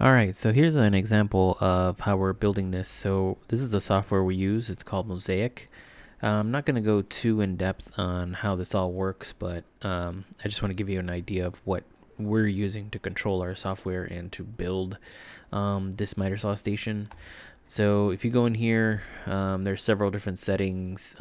All right, so here's an example of how we're building this. So this is the software we use. It's called Mosaic. I'm not going to go too in depth on how this all works, but I just want to give you an idea of what we're using to control our software and to build this miter saw station. So if you go in here, there's several different settings.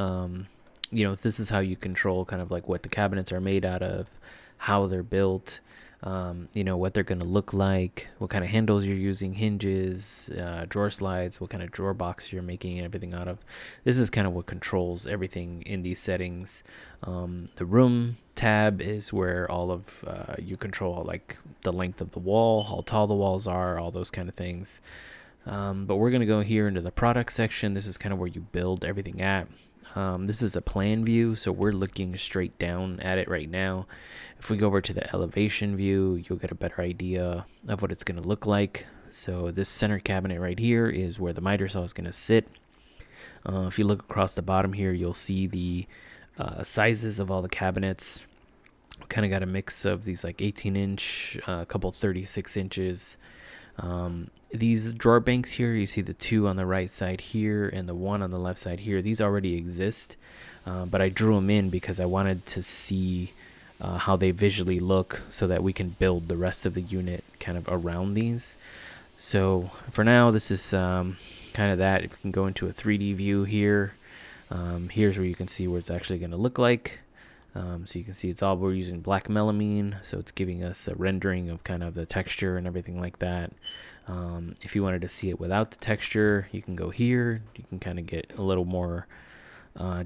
This is how you control kind of like what the cabinets are made out of, how they're built, what they're going to look like, what kind of handles you're using, hinges, drawer slides, what kind of drawer box you're making everything out of. This is kind of what controls everything in these settings. The room tab is where all of you control like the length of the wall, how tall the walls are, all those kind of things. But we're going to go here into the product section. This is kind of where you build everything at. This is a plan view, so we're looking straight down at it right now. If we go over to the elevation view, you'll get a better idea of what it's going to look like. So this center cabinet right here is where the miter saw is going to sit. If you look across the bottom here, you'll see the sizes of all the cabinets. Kind of got a mix of these like 18-inch, a couple 36 inches. These drawer banks here, you see the two on the right side here and the one on the left side here. These already exist, but I drew them in because I wanted to see how they visually look so that we can build the rest of the unit kind of around these. So for now, this is kind of that. If you can go into a 3D view here, here's where you can see what it's actually going to look like. So you can see we're using black melamine, so it's giving us a rendering of kind of the texture and everything like that. If you wanted to see it without the texture, you can go here. You can kind of get a little more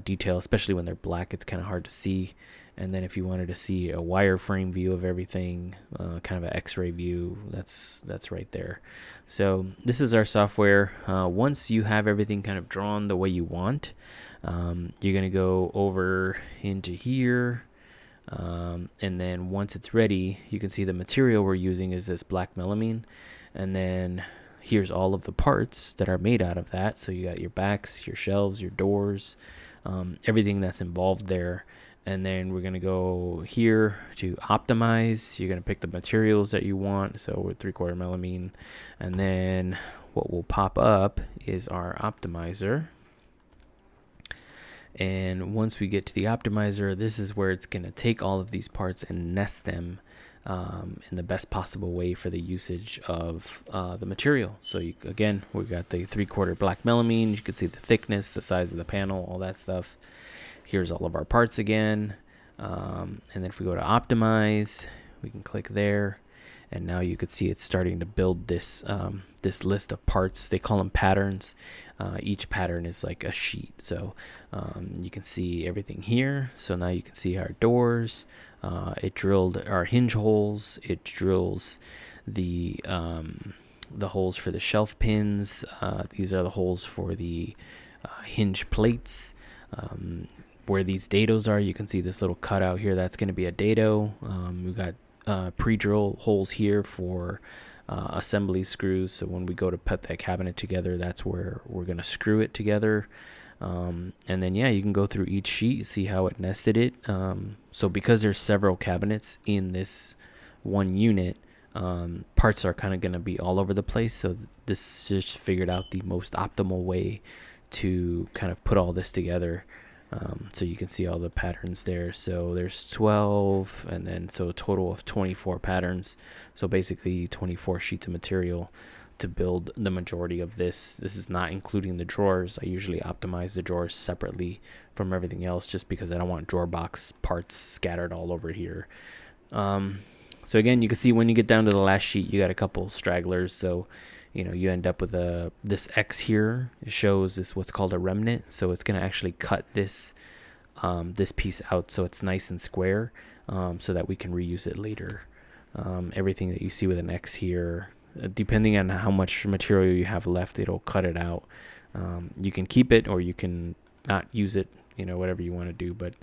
detail, especially when they're black. It's kind of hard to see. And then if you wanted to see a wireframe view of everything, kind of an X-ray view, that's right there. So this is our software. Once you have everything kind of drawn the way you want, you're going to go over into here. And then once it's ready, you can see the material we're using is this black melamine. And then here's all of the parts that are made out of that. So you got your backs, your shelves, your doors, everything that's involved there. And then we're going to go here to optimize. You're going to pick the materials that you want. So with 3/4 melamine. And then what will pop up is our optimizer. And once we get to the optimizer, this is where it's going to take all of these parts and nest them in the best possible way for the usage of the material. So again, we've got the 3/4 black melamine. You can see the thickness, the size of the panel, all that stuff. Here's all of our parts again. And then if we go to optimize, we can click there. And now you could see it's starting to build this this list of parts. They call them patterns. Each pattern is like a sheet. So you can see everything here. So now you can see our doors. It drilled our hinge holes. It drills the holes for the shelf pins. These are the holes for the hinge plates. Where these dados are, you can see this little cutout here. That's going to be a dado. We've got pre-drill holes here for assembly screws. So when we go to put that cabinet together, that's where we're going to screw it together. And then, you can go through each sheet, see how it nested it. So because there's several cabinets in this one unit, parts are kind of going to be all over the place. So this just figured out the most optimal way to kind of put all this together. So you can see all the patterns there. So there's 12, and then so a total of 24 patterns. So basically 24 sheets of material to build the majority of this. This is not including the drawers. I usually optimize the drawers separately from everything else just because I don't want drawer box parts scattered all over here. So again, you can see when you get down to the last sheet, you got a couple stragglers. So you end up with this X here. It shows this what's called a remnant. So it's going to actually cut this piece out so it's nice and square, so that we can reuse it later. Everything that you see with an X here, depending on how much material you have left, it'll cut it out. You can keep it or you can not use it, whatever you want to do. But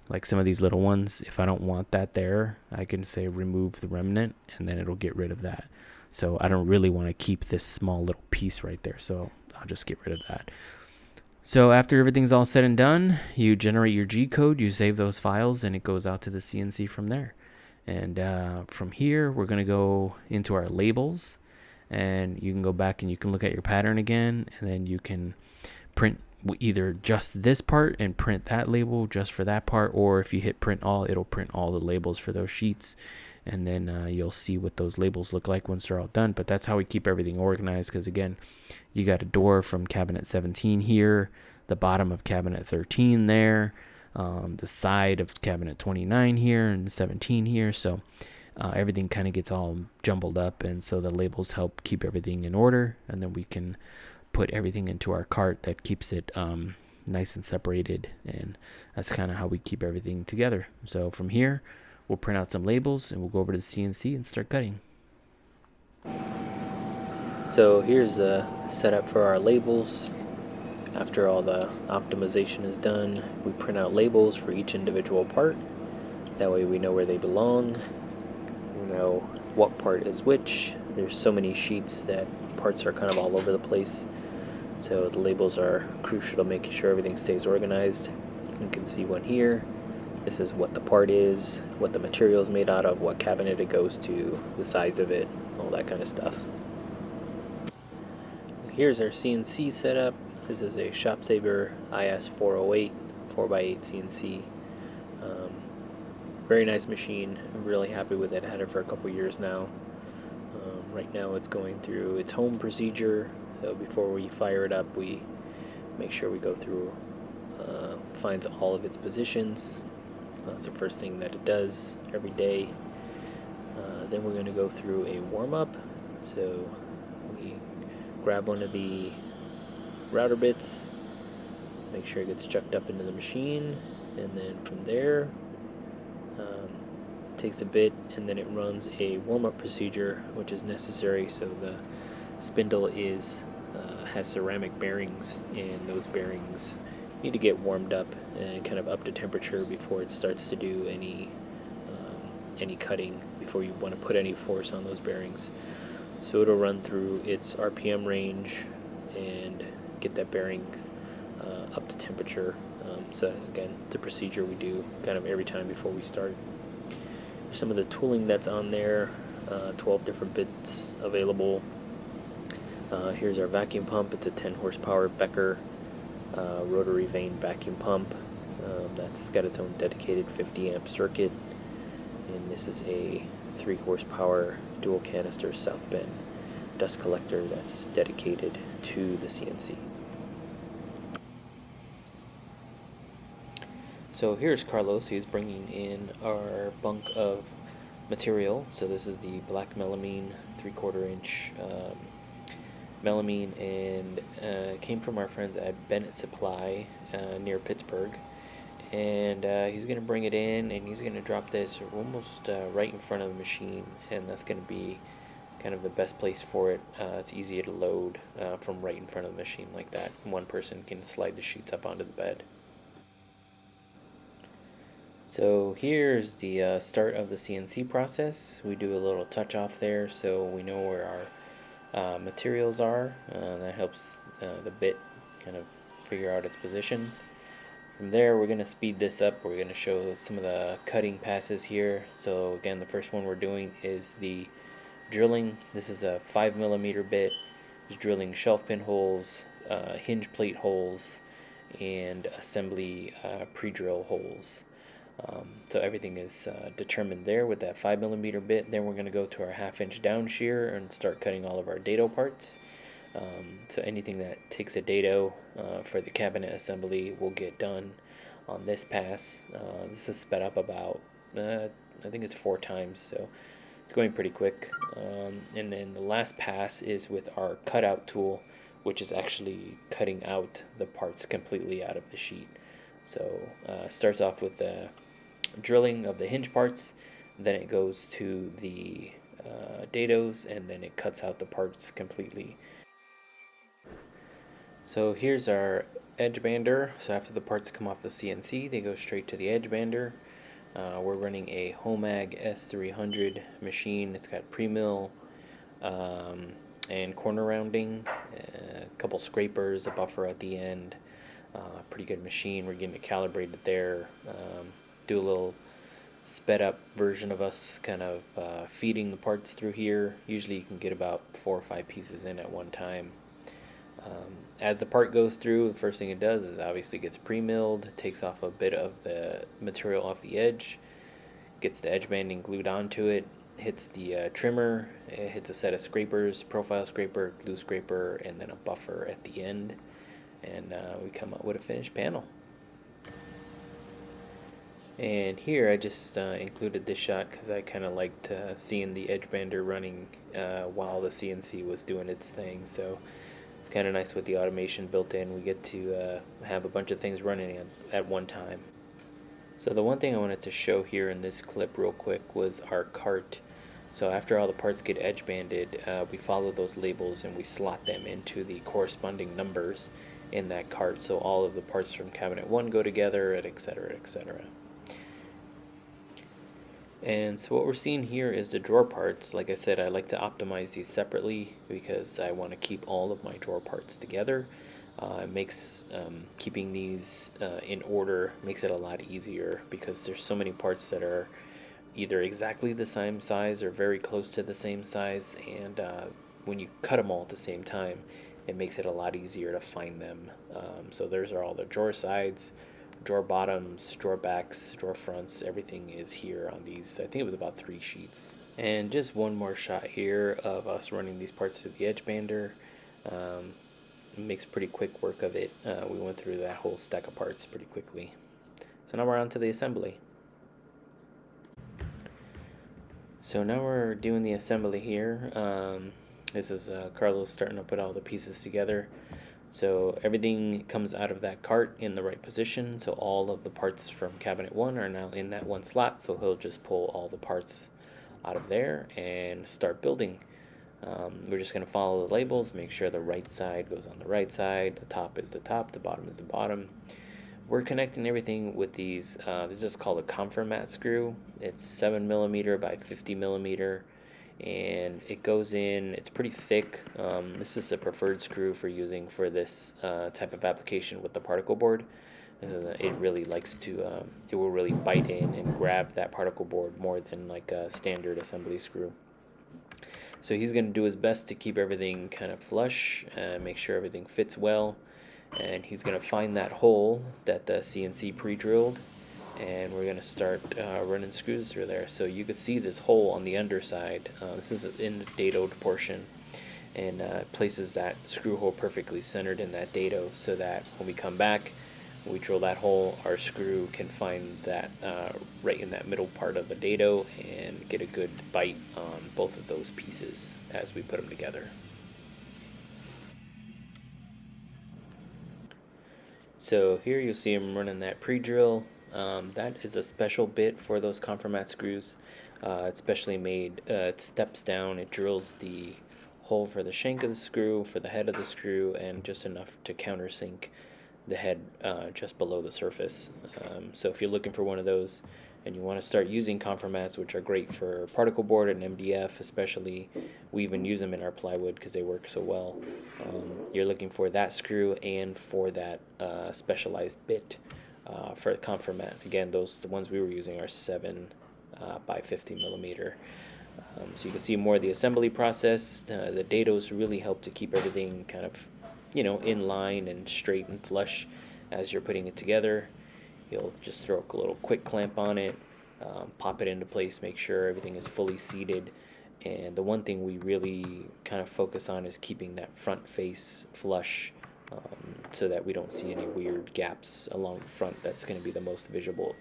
like some of these little ones, if I don't want that there, I can say remove the remnant and then it'll get rid of that. So I don't really want to keep this small little piece right there. So I'll just get rid of that. So after everything's all said and done, you generate your G code, you save those files, and it goes out to the CNC from there. And from here, we're going to go into our labels. and you can go back and you can look at your pattern again, and then you can print either just this part and print that label just for that part, or if you hit print all, it'll print all the labels for those sheets, and then you'll see what those labels look like once they're all done. But that's how we keep everything organized, because again, you got a door from cabinet 17 here, the bottom of cabinet 13 there, the side of cabinet 29 here, and 17 here. So everything kind of gets all jumbled up, and so the labels help keep everything in order, and then we can put everything into our cart that keeps it nice and separated, and that's kind of how we keep everything together. So from here, we'll print out some labels and we'll go over to the CNC and start cutting. So here's the setup for our labels. After all the optimization is done, we print out labels for each individual part. That way we know where they belong, we know what part is which. There's so many sheets that parts are kind of all over the place, so the labels are crucial to making sure everything stays organized. You can see one here. This is what the part is, what the material is made out of, what cabinet it goes to, the size of it, all that kind of stuff. Here's our CNC setup. This is a ShopSaver IS408 4x8 CNC. Very nice machine. I'm really happy with it. I had it for a couple years now. Right now it's going through its home procedure. So before we fire it up, we make sure we go through, finds all of its positions. That's the first thing that it does every day. Then we're going to go through a warm-up. So we grab one of the router bits, make sure it gets chucked up into the machine, and then from there it takes a bit, and then it runs a warm-up procedure, which is necessary. So the spindle has ceramic bearings, and those bearings need to get warmed up and kind of up to temperature before it starts to do any cutting, before you want to put any force on those bearings. So it'll run through its RPM range and get that bearing up to temperature. So again, it's a procedure we do kind of every time before we start. There's some of the tooling that's on there, 12 different bits available. Here's our vacuum pump. It's a 10 horsepower Becker rotary vane vacuum pump. That's got its own dedicated 50 amp circuit. And this is a 3 horsepower dual canister South Bend dust collector that's dedicated to the CNC. So here's Carlos. He's bringing in our bunk of material. So this is the black melamine 3/4 inch melamine, and came from our friends at Bennett Supply near Pittsburgh. And he's going to bring it in, and he's going to drop this almost right in front of the machine, and that's going to be kind of the best place for it. It's easier to load from right in front of the machine like that. One person can slide the sheets up onto the bed. So here's the start of the CNC process. We do a little touch off there so we know where our materials are. That helps the bit kind of figure out its position. From there, we're going to speed this up. We're going to show some of the cutting passes here. So again, the first one we're doing is the drilling. This is a 5mm bit. It's drilling shelf pin holes, hinge plate holes, and assembly pre-drill holes. So everything is determined there with that 5mm bit. Then we're going to go to our 1/2 inch down shear and start cutting all of our dado parts. So anything that takes a dado for the cabinet assembly will get done on this pass. This is sped up about, I think it's 4 times, so it's going pretty quick. And then the last pass is with our cutout tool, which is actually cutting out the parts completely out of the sheet. So starts off with the drilling of the hinge parts, then it goes to the dados, and then it cuts out the parts completely. So here's our edge bander. So after the parts come off the CNC, they go straight to the edge bander. We're running a Homag S300 machine. It's got pre-mill and corner rounding, a couple scrapers, a buffer at the end. Pretty good machine. We're getting it calibrated there. Do a little sped up version of us kind of feeding the parts through here. Usually you can get about 4 or 5 pieces in at one time. As the part goes through, the first thing it does is obviously gets pre-milled, takes off a bit of the material off the edge, gets the edge banding glued onto it, hits the trimmer, it hits a set of scrapers, profile scraper, glue scraper, and then a buffer at the end, and we come up with a finished panel. And here I just included this shot because I kind of liked seeing the edge bander running while the CNC was doing its thing. So it's kind of nice with the automation built in. We get to have a bunch of things running at one time. So the one thing I wanted to show here in this clip real quick was our cart. So after all the parts get edge banded, we follow those labels and we slot them into the corresponding numbers in that cart. So all of the parts from cabinet 1 go together, etc., etc. And so what we're seeing here is the drawer parts. Like I said, I like to optimize these separately because I want to keep all of my drawer parts together. It makes keeping these in order makes it a lot easier because there's so many parts that are either exactly the same size or very close to the same size, and when you cut them all at the same time, it makes it a lot easier to find them. So those are all the drawer sides, drawer bottoms, drawer backs, drawer fronts. Everything is here on these. I think it was about 3 sheets. And just one more shot here of us running these parts through the edge bander. It makes pretty quick work of it. We went through that whole stack of parts pretty quickly. So now we're on to the assembly. So now we're doing the assembly here. This is Carlos starting to put all the pieces together. So everything comes out of that cart in the right position. So all of the parts from cabinet 1 are now in that one slot. So he'll just pull all the parts out of there and start building. We're just going to follow the labels, make sure the right side goes on the right side, the top is the top, the bottom is the bottom. We're connecting everything with these, this is called a Conformat screw. It's 7mm by 50mm, and it goes in, it's pretty thick. This is a preferred screw for using for this type of application with the particle board. It really likes to, it will really bite in and grab that particle board more than like a standard assembly screw. So he's going to do his best to keep everything kind of flush, make sure everything fits well, and he's going to find that hole that the CNC pre-drilled, and we're going to start running screws through there. So you could see this hole on the underside. This is in the dadoed portion, and places that screw hole perfectly centered in that dado so that when we come back, we drill that hole, our screw can find that right in that middle part of the dado and get a good bite on both of those pieces as we put them together. So here you'll see him running that pre-drill. That is a special bit for those Conformat screws. It's specially made, it steps down, it drills the hole for the shank of the screw, for the head of the screw, and just enough to countersink the head just below the surface. So if you're looking for one of those and you want to start using Conformats, which are great for particle board and MDF especially, we even use them in our plywood because they work so well. You're looking for that screw and for that specialized bit for Conformat. Again, the ones we were using are 7 by 50mm. So you can see more of the assembly process. The dados really help to keep everything kind of in line and straight and flush as you're putting it together. You'll just throw a little quick clamp on it, pop it into place, make sure everything is fully seated. And the one thing we really kind of focus on is keeping that front face flush so that we don't see any weird gaps along the front. That's going to be the most visible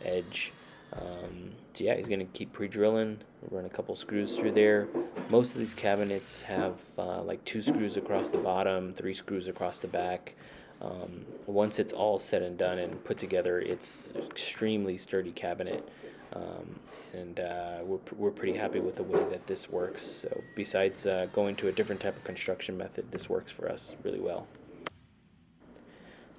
edge. So yeah, he's going to keep pre-drilling, run a couple screws through there. Most of these cabinets have like 2 screws across the bottom, 3 screws across the back. Once it's all said and done and put together, it's an extremely sturdy cabinet, and we're pretty happy with the way that this works. So besides going to a different type of construction method, this works for us really well.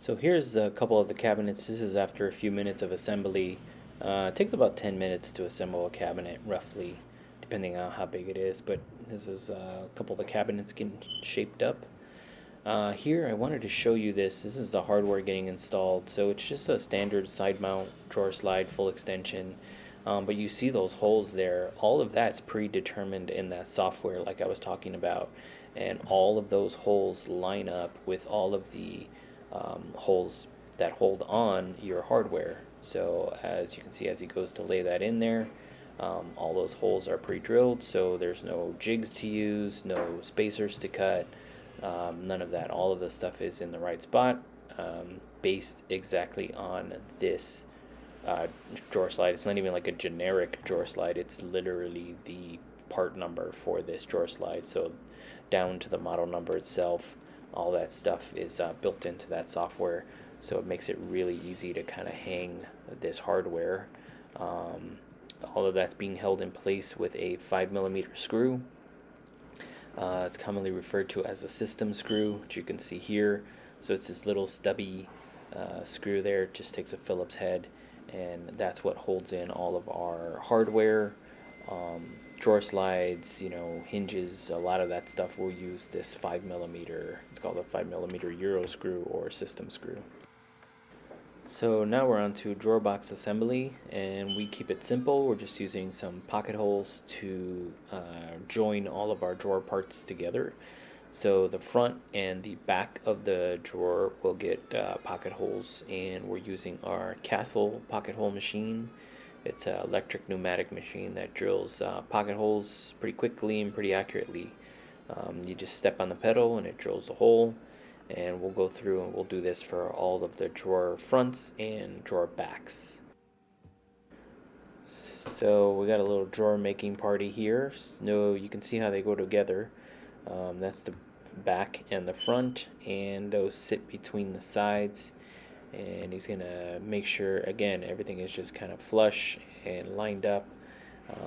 So here's a couple of the cabinets. This is after a few minutes of assembly. It takes about 10 minutes to assemble a cabinet, roughly, depending on how big it is. But this is a couple of the cabinets getting shaped up. Here I wanted to show you this. This is the hardware getting installed. So it's just a standard side mount drawer slide full extension. But you see those holes there. All of that's predetermined in that software like I was talking about. And all of those holes line up with all of the holes that hold on your hardware. So as you can see, as he goes to lay that in there, all those holes are pre-drilled, so there's no jigs to use, no spacers to cut, none of that. All of the stuff is in the right spot, based exactly on this drawer slide. It's not even like a generic drawer slide, it's literally the part number for this drawer slide. So down to the model number itself, all that stuff is built into that software. So it makes it really easy to kind of hang this hardware. All of that's being held in place with a 5mm screw. It's commonly referred to as a system screw, which you can see here. So it's this little stubby screw there. It just takes a Phillips head, and that's what holds in all of our hardware, drawer slides, hinges. A lot of that stuff will use this 5mm. It's called a 5mm Euro screw or system screw. So now we're on to drawer box assembly, and we keep it simple. We're just using some pocket holes to join all of our drawer parts together. So the front and the back of the drawer will get pocket holes, and we're using our Castle pocket hole machine. It's an electric pneumatic machine that drills pocket holes pretty quickly and pretty accurately. You just step on the pedal and it drills the hole. And we'll go through and we'll do this for all of the drawer fronts and drawer backs. So we got a little drawer making party here. So you can see how they go together. That's the back and the front, and those sit between the sides. And he's gonna make sure, again, everything is just kind of flush and lined up,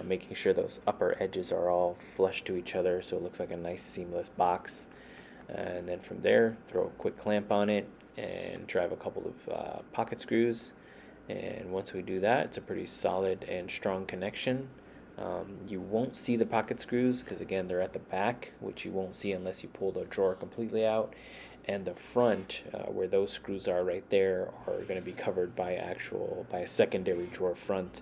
making sure those upper edges are all flush to each other so it looks like a nice seamless box. And then from there, throw a quick clamp on it and drive a couple of pocket screws. And once we do that, it's a pretty solid and strong connection. You won't see the pocket screws because, again, they're at the back, which you won't see unless you pull the drawer completely out. And the front, where those screws are right there, are going to be covered by a secondary drawer front.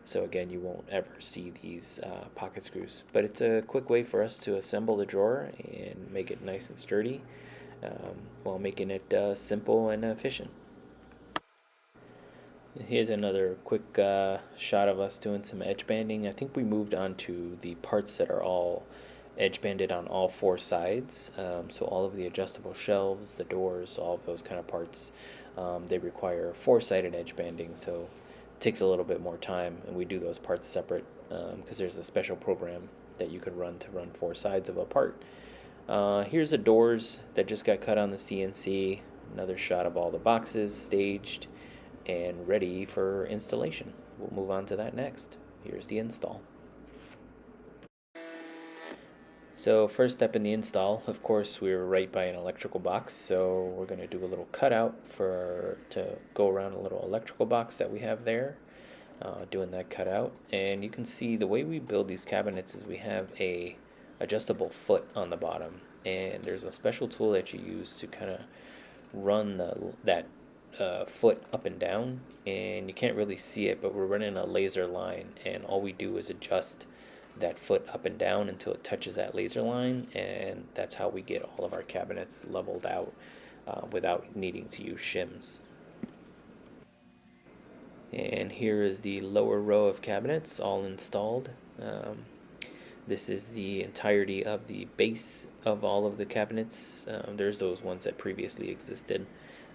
So again, you won't ever see these pocket screws. But it's a quick way for us to assemble the drawer and make it nice and sturdy, while making it simple and efficient. Here's another quick shot of us doing some edge banding. I think we moved on to the parts that are all edge banded on all four sides. So all of the adjustable shelves, the doors, all of those kind of parts, they require four-sided edge banding. So takes a little bit more time, and we do those parts separate because there's a special program that you could run to run four sides of a part. Here's the doors that just got cut on the CNC. Another shot of all the boxes staged and ready for installation. We'll move on to that next. Here's the install. So first step in the install, of course, we're right by an electrical box, so we're going to do a little cutout to go around a little electrical box that we have there. Doing that cutout, and you can see the way we build these cabinets is we have a adjustable foot on the bottom, and there's a special tool that you use to kind of run that foot up and down, and you can't really see it, but we're running a laser line, and all we do is adjust that foot up and down until it touches that laser line, and that's how we get all of our cabinets leveled out without needing to use shims. And here is the lower row of cabinets all installed. This is the entirety of the base of all of the cabinets. There's those ones that previously existed,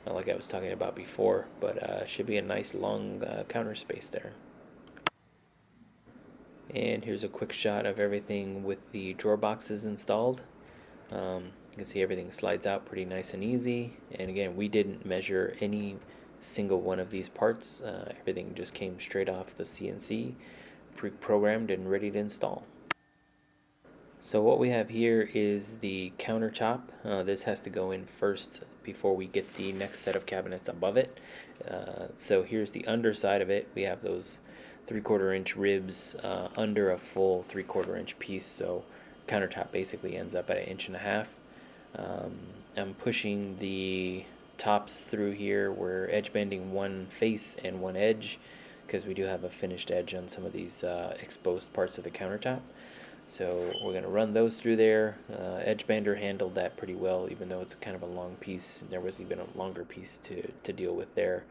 like I was talking about before, but should be a nice long counter space there. And here's a quick shot of everything with the drawer boxes installed. You can see everything slides out pretty nice and easy. And again, we didn't measure any single one of these parts. Everything just came straight off the CNC, pre-programmed and ready to install. So what we have here is the countertop. This has to go in first before we get the next set of cabinets above it. So here's the underside of it. We have those 3/4 inch ribs under a full 3/4 inch piece, so countertop basically ends up at 1.5 inches. I'm pushing the tops through here. We're edge bending one face and one edge because we do have a finished edge on some of these exposed parts of the countertop. So we're going to run those through there. Edge bender handled that pretty well, even though it's kind of a long piece. There was even a longer piece to deal with there.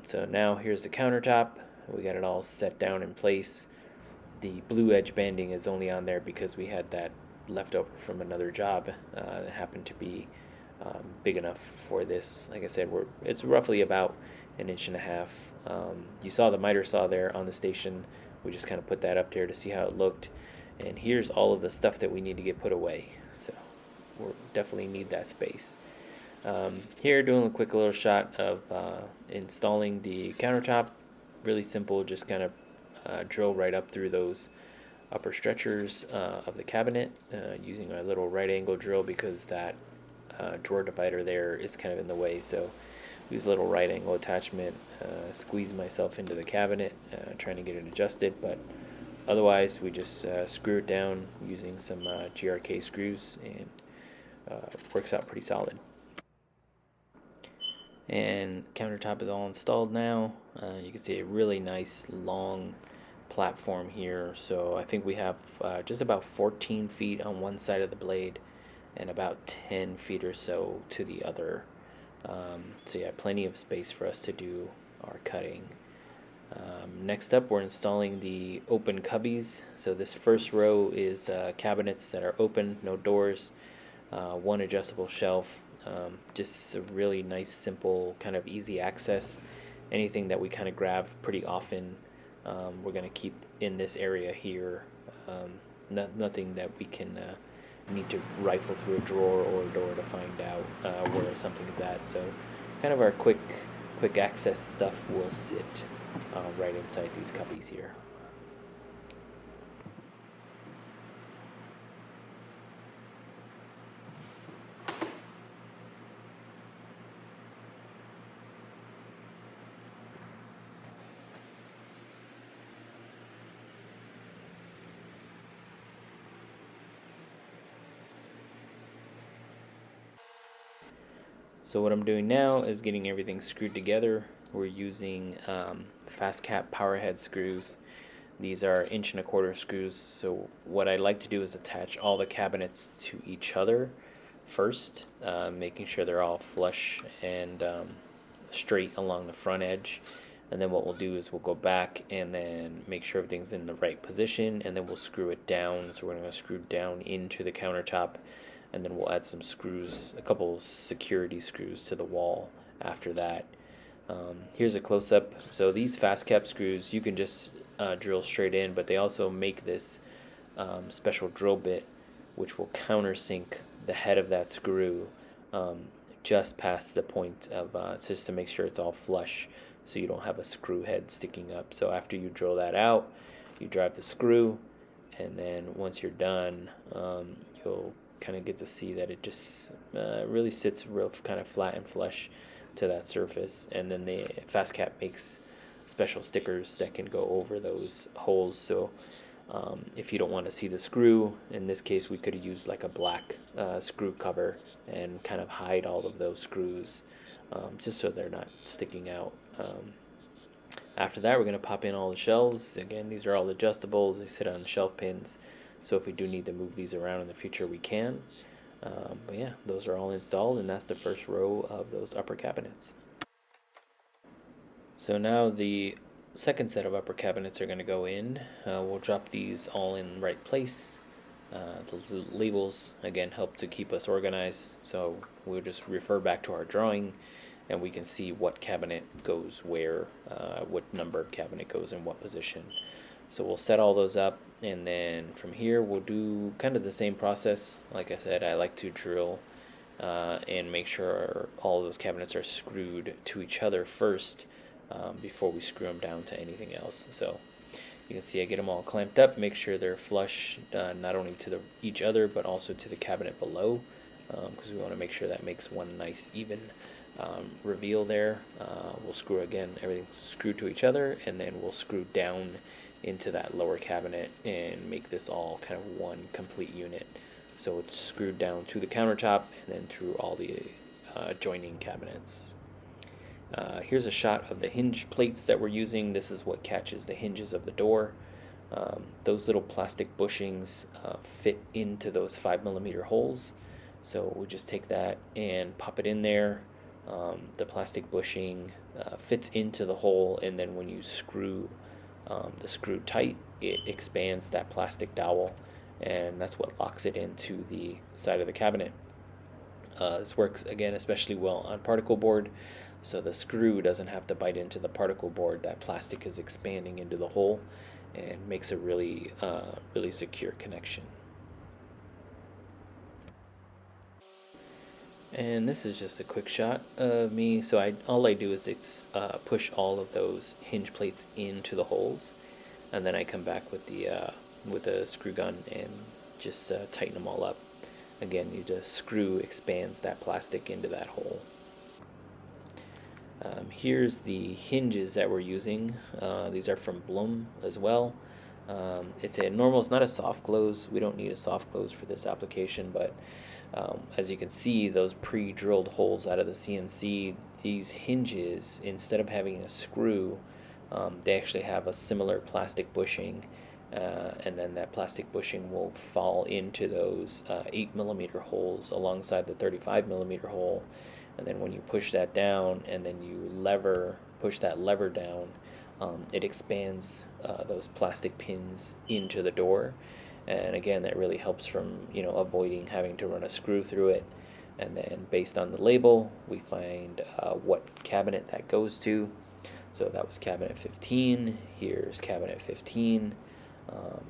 So now here's the countertop. We got it all set down in place. The blue edge banding is only on there because we had that left over from another job that happened to be big enough for this. Like I said, it's roughly about an inch and a half. You saw the miter saw there on the station. We just kind of put that up there to see how it looked. And here's all of the stuff that we need to get put away. So we definitely need that space. Here, doing a quick little shot of installing the countertop. Really simple, just kind of drill right up through those upper stretchers of the cabinet using my little right angle drill because that drawer divider there is kind of in the way. So use a little right angle attachment, squeeze myself into the cabinet, trying to get it adjusted, but otherwise we just screw it down using some GRK screws, and works out pretty solid. And countertop is all installed now. You can see a really nice long platform here. So I think we have just about 14 feet on one side of the blade and about 10 feet or so to the other. So yeah, plenty of space for us to do our cutting. Next up, we're installing the open cubbies. So this first row is cabinets that are open, no doors, one adjustable shelf. Just a really nice, simple, kind of easy access. Anything that we kind of grab pretty often, we're going to keep in this area here. Nothing that we can need to rifle through a drawer or a door to find out where something is at. So kind of our quick access stuff will sit right inside these cubbies here. So what I'm doing now is getting everything screwed together. We're using fast cap power head screws. These are 1.25 inch screws. So what I like to do is attach all the cabinets to each other first, making sure they're all flush and straight along the front edge. And then what we'll do is we'll go back and then make sure everything's in the right position, and then we'll screw it down. So we're going to screw down into the countertop, and then we'll add some screws, a couple security screws to the wall after that. Here's a close-up. So these fast cap screws, you can just drill straight in, but they also make this special drill bit which will countersink the head of that screw just past the point of, just to make sure it's all flush so you don't have a screw head sticking up. So after you drill that out, you drive the screw, and then once you're done, you'll kind of get to see that it just really sits real kind of flat and flush to that surface. And then the fast cap makes special stickers that can go over those holes. So if you don't want to see the screw, in this case we could have used like a black screw cover and kind of hide all of those screws, just so they're not sticking out. After that, we're going to pop in all the shelves. Again, these are all adjustable. They sit on shelf pins, so if we do need to move these around in the future, we can. But yeah, those are all installed, and that's the first row of those upper cabinets. So now the second set of upper cabinets are going to go in. We'll drop these all in the right place. The labels, again, help to keep us organized, so we'll just refer back to our drawing, and we can see what cabinet goes where, what number of cabinet goes in what position. So we'll set all those up, and then from here we'll do kind of the same process. Like I said, I like to drill and make sure all of those cabinets are screwed to each other first before we screw them down to anything else. So you can see I get them all clamped up, make sure they're flush, not only to each other but also to the cabinet below, because we want to make sure that makes one nice even reveal there. We'll screw again, everything's screwed to each other, and then we'll screw down into that lower cabinet and make this all kind of one complete unit. So it's screwed down to the countertop and then through all the joining cabinets. Here's a shot of the hinge plates that we're using. This is what catches the hinges of the door. Those little plastic bushings fit into those 5mm holes. So we just take that and pop it in there. The plastic bushing fits into the hole, and then when you screw the screw tight, it expands that plastic dowel, and that's what locks it into the side of the cabinet. This works again especially well on particle board, so the screw doesn't have to bite into the particle board. That plastic is expanding into the hole and makes a really secure connection. And this is just a quick shot of me. So all I do is push all of those hinge plates into the holes, and then I come back with the screw gun and just tighten them all up. Again, the screw expands that plastic into that hole. Here's the hinges that we're using. These are from Blum as well. It's not a soft close. We don't need a soft close for this application, but as you can see, those pre-drilled holes out of the CNC, these hinges, instead of having a screw, they actually have a similar plastic bushing, and then that plastic bushing will fall into those 8mm holes alongside the 35mm hole. And then when you push that down and then you push that lever down, it expands those plastic pins into the door. And again, that really helps from avoiding having to run a screw through it. And then based on the label, we find what cabinet that goes to. So that was cabinet 15. Here's cabinet 15.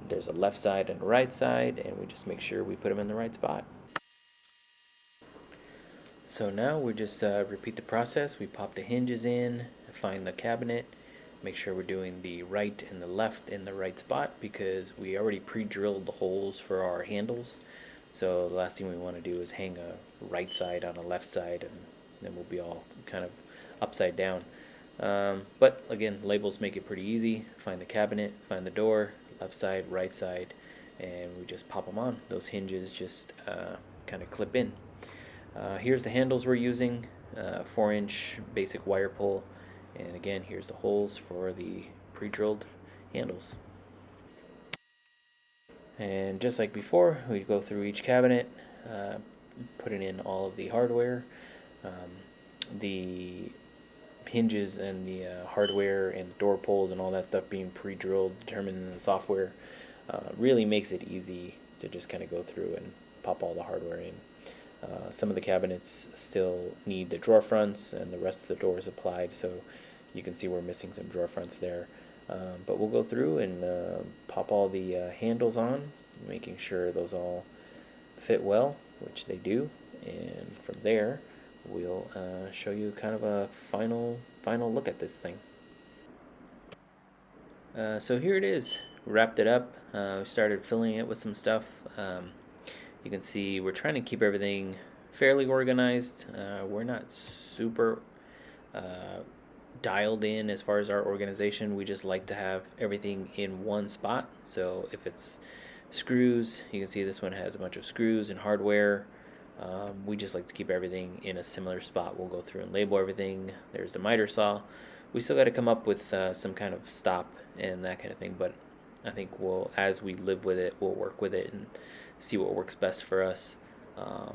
There's a left side and a right side, and we just make sure we put them in the right spot. So now we just repeat the process. We pop the hinges in, find the cabinet, make sure we're doing the right and the left in the right spot, because we already pre-drilled the holes for our handles. So the last thing we want to do is hang a right side on a left side, and then we'll be all kind of upside down. But again, labels make it pretty easy. Find the cabinet, find the door, left side, right side, and we just pop them on. Those hinges just kind of clip in. Here's the handles we're using, 4-inch basic wire pull, and again, here's the holes for the pre-drilled handles. And just like before, we go through each cabinet, putting in all of the hardware. The hinges and the hardware and the door pulls and all that stuff being pre-drilled, determined in the software, really makes it easy to just kind of go through and pop all the hardware in. Some of the cabinets still need the drawer fronts, and the rest of the doors applied, so you can see we're missing some drawer fronts there. But we'll go through and pop all the handles on, making sure those all fit well, which they do, and from there we'll show you kind of a final look at this thing. So here it is, wrapped it up. We started filling it with some stuff. You can see we're trying to keep everything fairly organized. We're not super dialed in as far as our organization. We just like to have everything in one spot. So if it's screws, you can see this one has a bunch of screws and hardware. We just like to keep everything in a similar spot. We'll go through and label everything. There's the miter saw. We still got to come up with some kind of stop and that kind of thing, but I think as we live with it, we'll work with it and see what works best for us.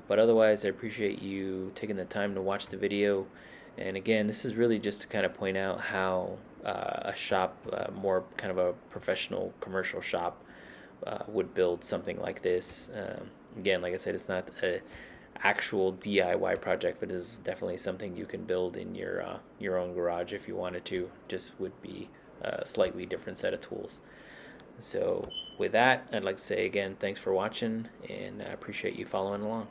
But otherwise, I appreciate you taking the time to watch the video. And again, this is really just to kind of point out how a shop, more kind of a professional commercial shop, would build something like this. Again, like I said, it's not an actual DIY project, but it is definitely something you can build in your own garage if you wanted to. Just would be a slightly different set of tools. So with that, I'd like to say again, thanks for watching, and I appreciate you following along.